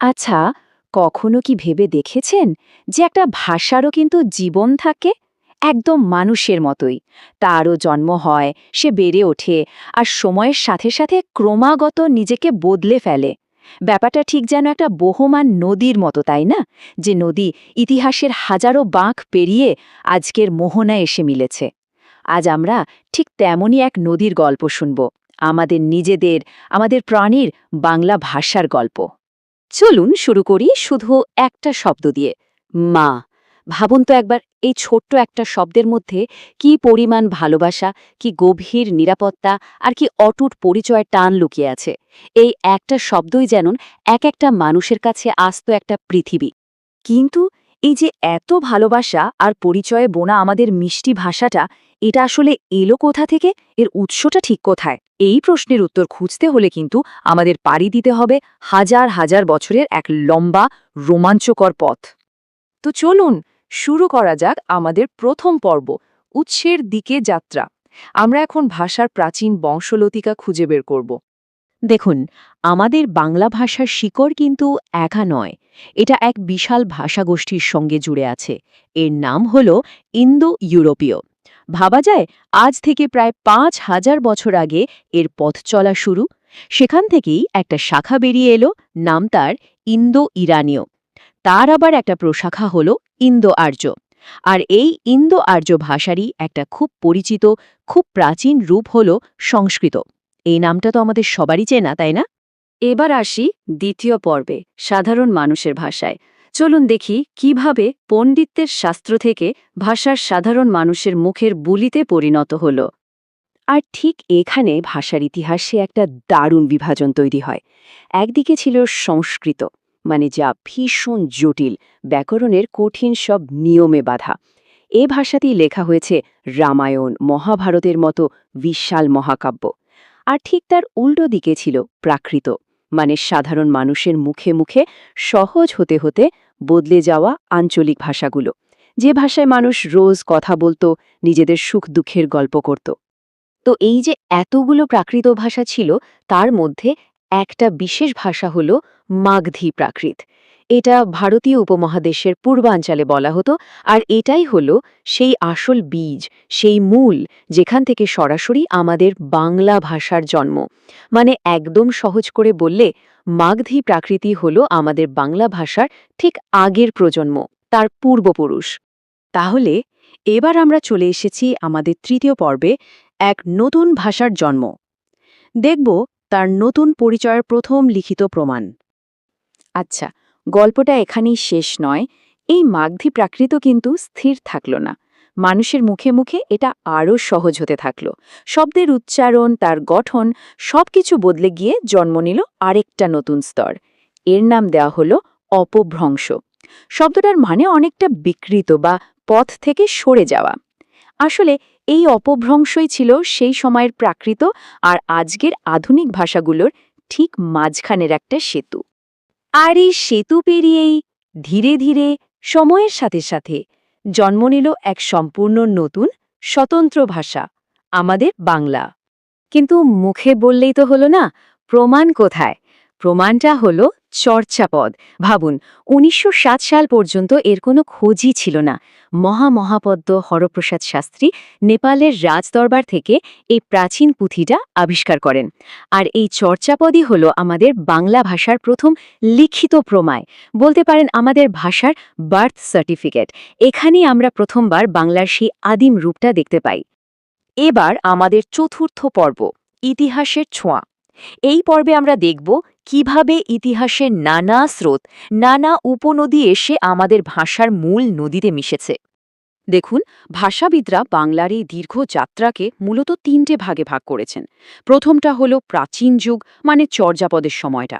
আচ্ছা, কখনো কি ভেবে দেখেছেন যে একটা ভাষারও কিন্তু জীবন থাকে? একদম মানুষের মতোই। তারও জন্ম হয়, সে বেড়ে ওঠে, আর সময়ের সাথে সাথে ক্রমাগত নিজেকে বদলে ফেলে। ব্যাপারটা ঠিক যেন একটা বহমান নদীর মতো, তাই না? যে নদী ইতিহাসের হাজারো বাঁক পেরিয়ে আজকের মোহনায় এসে মিলেছে। আজ আমরা ঠিক তেমনই এক নদীর গল্প শুনব, আমাদের নিজেদের, আমাদের প্রাণীর বাংলা ভাষার গল্প। চলুন শুরু করি শুধু একটা শব্দ দিয়ে, মা। ভাবুন তো একবার, এই ছোট্ট একটা শব্দের মধ্যে কি পরিমাণ ভালোবাসা, কি গভীর নিরাপত্তা, আর কি অটুট পরিচয়ের টান লুকিয়ে আছে। এই একটা শব্দই যেন এক একটা মানুষের কাছে আস্ত একটা পৃথিবী। কিন্তু এই যে এত ভালোবাসা আর পরিচয়ে বোনা আমাদের মিষ্টি ভাষাটা, এটা আসলে এলো কোথা থেকে? এর উৎসটা ঠিক কোথায়? এই প্রশ্নের উত্তর খুঁজতে হলে কিন্তু আমাদের পাড়ি দিতে হবে হাজার হাজার বছরের এক লম্বা, রোমাঞ্চকর পথ। তো চলুন শুরু করা যাক আমাদের প্রথম পর্ব, উৎসের দিকে যাত্রা। আমরা এখন ভাষার প্রাচীন বংশলতিকা খুঁজে বের করব। দেখুন, আমাদের বাংলা ভাষার শিকড় কিন্তু একা নয়, এটা এক বিশাল ভাষাগোষ্ঠীর সঙ্গে জুড়ে আছে। এর নাম হল ইন্দো ইউরোপীয়। ভাবা যায় আজ থেকে প্রায় ৫,০০০ বছর আগে এর পথ চলা শুরু। সেখান থেকেই একটা শাখা বেরিয়ে এলো, নাম তার ইন্দো ইরানীয়। তার আবার একটা প্রশাখা হল ইন্দো আর্য। আর এই ইন্দো আর্য ভাষারই একটা খুব পরিচিত, খুব প্রাচীন রূপ হল সংস্কৃত। এই নামটা তো আমাদের সবারই চেনা, তাই না? এবার আসি দ্বিতীয় পর্বে, সাধারণ মানুষের ভাষায়। চলুন দেখি কিভাবে পণ্ডিতদের শাস্ত্র থেকে ভাষার সাধারণ মানুষের মুখের বুলিতে পরিণত হল। আর ঠিক এখানে ভাষার ইতিহাসে একটা দারুণ বিভাজন তৈরি হয়। একদিকে ছিল সংস্কৃত, মানে যা ভীষণ জটিল, ব্যাকরণের কঠিন সব নিয়মে বাঁধা। এ ভাষাতেই লেখা হয়েছে রামায়ণ, মহাভারতের মতো বিশাল মহাকাব্য। আর ঠিক তার উল্টো দিকে ছিল প্রাকৃত, মানে সাধারণ মানুষের মুখে মুখে সহজ হতে হতে বদলে যাওয়া আঞ্চলিক ভাষাগুলো, যে ভাষায় মানুষ রোজ কথা বলতো, নিজেদের সুখ দুঃখের গল্প করত। তো এই যে এতগুলো প্রাকৃত ভাষা ছিল, তার মধ্যে একটা বিশেষ ভাষা হল মাগধী প্রাকৃত। এটা ভারতীয় উপমহাদেশের পূর্বাঞ্চলে বলা হতো, আর এটাই হলো সেই আসল বীজ, সেই মূল, যেখান থেকে সরাসরি আমাদের বাংলা ভাষার জন্ম। মানে একদম সহজ করে বললে, মাগধী প্রাকৃতি হলো আমাদের বাংলা ভাষার ঠিক আগের প্রজন্ম, তার পূর্বপুরুষ। তাহলে এবার আমরা চলে এসেছি আমাদের তৃতীয় পর্বে, এক নতুন ভাষার জন্ম। দেখব তার নতুন পরিচয়ের প্রথম লিখিত প্রমাণ। আচ্ছা, গল্পটা এখানেই শেষ নয়। এই মাগধী প্রাকৃত কিন্তু স্থির থাকল না। মানুষের মুখে মুখে এটা আরও সহজ হতে থাকল। শব্দের উচ্চারণ, তার গঠন, সবকিছু বদলে গিয়ে জন্ম নিল আরেকটা নতুন স্তর। এর নাম দেওয়া হলো অপভ্রংশ। শব্দটার মানে অনেকটা বিকৃত বা পথ থেকে সরে যাওয়া। আসলে এই অপভ্রংশই ছিল সেই সময়ের প্রাকৃত আর আজকের আধুনিক ভাষাগুলোর ঠিক মাঝখানের একটা সেতু। আর এই সেতু পেরিয়েই ধীরে ধীরে সময়ের সাথে সাথে জন্ম নিল এক সম্পূর্ণ নতুন, স্বতন্ত্র ভাষা, আমাদের বাংলা। কিন্তু মুখে বললেই তো হলো না, প্রমাণ কোথায়? প্রমাণটা হলো চর্যাপদ। ভাবুন, ১৯০৭ সাল পর্যন্ত এর কোনো খোঁজই ছিল না। মহাপদ্ম হরপ্রসাদ শাস্ত্রী নেপালের রাজদরবার থেকে এই প্রাচীন পুঁথিটা আবিষ্কার করেন। আর এই চর্যাপদই হলো আমাদের বাংলা ভাষার প্রথম লিখিত প্রমাণ। বলতে পারেন আমাদের ভাষার বার্থ সার্টিফিকেট। এখানেই আমরা প্রথমবার বাংলার সেই আদিম রূপটা দেখতে পাই। এবার আমাদের চতুর্থ পর্ব, ইতিহাসের ছোঁয়া। এই পর্বে আমরা দেখব কিভাবে ইতিহাসের নানা স্রোত, নানা উপনদী এসে আমাদের ভাষার মূল নদীতে মিশেছে। দেখুন, ভাষাবিদরা বাংলার এই দীর্ঘ যাত্রাকে মূলত ৩টে ভাগে ভাগ করেছেন। প্রথমটা হলো প্রাচীন যুগ, মানে চর্যাপদের সময়টা।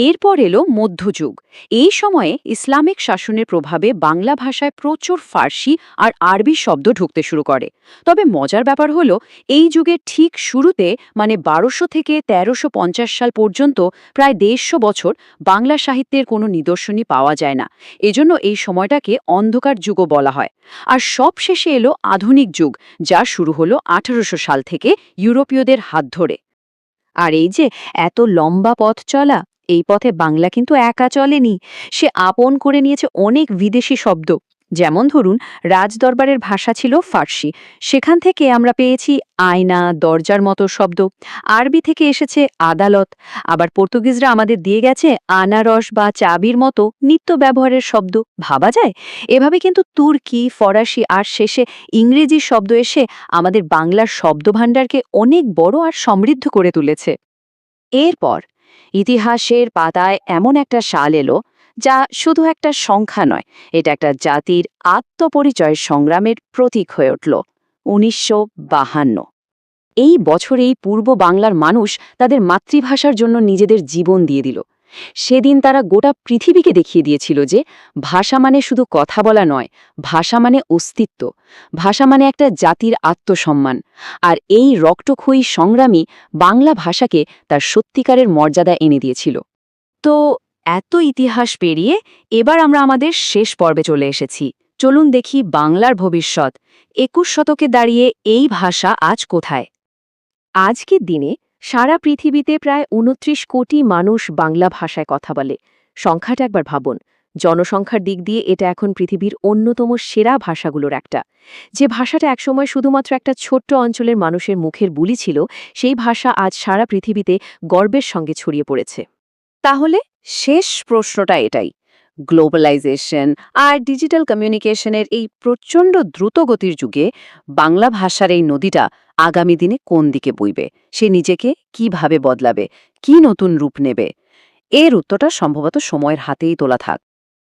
এরপর এলো মধ্যযুগ। এই সময়ে ইসলামিক শাসনের প্রভাবে বাংলা ভাষায় প্রচুর ফার্সি আর আরবি শব্দ ঢুকতে শুরু করে। তবে মজার ব্যাপার হলো, এই যুগের ঠিক শুরুতে, মানে ১২০০ থেকে ১৩৫০ সাল পর্যন্ত প্রায় ১৫০ বছর বাংলা সাহিত্যের কোনো নিদর্শনই পাওয়া যায় না। এজন্য এই সময়টাকে অন্ধকার যুগও বলা হয়। আর সবশেষে এলো আধুনিক যুগ, যা শুরু হলো ১৮০০ সাল থেকে ইউরোপীয়দের হাত ধরে। আর এই যে এত লম্বা পথ চলা, এই পথে বাংলা কিন্তু একা চলেনি, সে আপন করে নিয়েছে অনেক বিদেশি শব্দ। যেমন ধরুন, রাজদরবারের ভাষা ছিল ফার্সি, সেখান থেকে আমরা পেয়েছি আয়না, দরজার মতো শব্দ। আরবি থেকে এসেছে আদালত। আবার পর্তুগিজরা আমাদের দিয়ে গেছে আনারস বা চাবির মতো নিত্য ব্যবহারের শব্দ। ভাবা যায়? এভাবে কিন্তু তুর্কি, ফরাসি আর শেষে ইংরেজি শব্দ এসে আমাদের বাংলার শব্দভাণ্ডারকে অনেক বড় আর সমৃদ্ধ করে তুলেছে। এরপর ইতিহাসের পাতায় এমন একটা সাল এলো যা শুধু একটা সংখ্যা নয়, এটা একটা জাতির আত্মপরিচয় সংগ্রামের প্রতীক হয়ে উঠল। ১৯৫২। এই বছরেই পূর্ব বাংলার মানুষ তাদের মাতৃভাষার জন্য নিজেদের জীবন দিয়ে দিল। সেদিন তারা গোটা পৃথিবীকে দেখিয়ে দিয়েছিল যে ভাষা মানে শুধু কথা বলা নয়, ভাষা মানে অস্তিত্ব, ভাষা মানে একটা জাতির আত্মসম্মান। আর এই রক্তক্ষয়ী সংগ্রামী বাংলা ভাষাকে তার সত্যিকারের মর্যাদা এনে দিয়েছিল। তো এত ইতিহাস পেরিয়ে এবার আমরা আমাদের শেষ পর্বে চলে এসেছি। চলুন দেখি বাংলার ভবিষ্যৎ। ২১ শতকে দাঁড়িয়ে এই ভাষা আজ কোথায়? আজকের দিনে সারা পৃথিবীতে প্রায় ২৯ কোটি মানুষ বাংলা ভাষায় কথা বলে। সংখ্যাটা একবার ভাবুন। জনসংখ্যার দিক দিয়ে এটা এখন পৃথিবীর অন্যতম সেরা ভাষাগুলোর একটা। যে ভাষাটা একসময় শুধুমাত্র একটা ছোট্ট অঞ্চলের মানুষের মুখের বুলি ছিল, সেই ভাষা আজ সারা পৃথিবীতে গর্বের সঙ্গে ছড়িয়ে পড়েছে। তাহলে শেষ প্রশ্নটা এটাই, গ্লোবালাইজেশন আর ডিজিটাল কমিউনিকেশনের এই প্রচণ্ড দ্রুতগতির যুগে বাংলা ভাষার এই নদীটা আগামী দিনে কোন দিকে বইবে? সে নিজেকে কিভাবে বদলাবে? কি নতুন রূপ নেবে? এর উত্তরটা সম্ভবত সময়ের হাতেই তোলা থাক।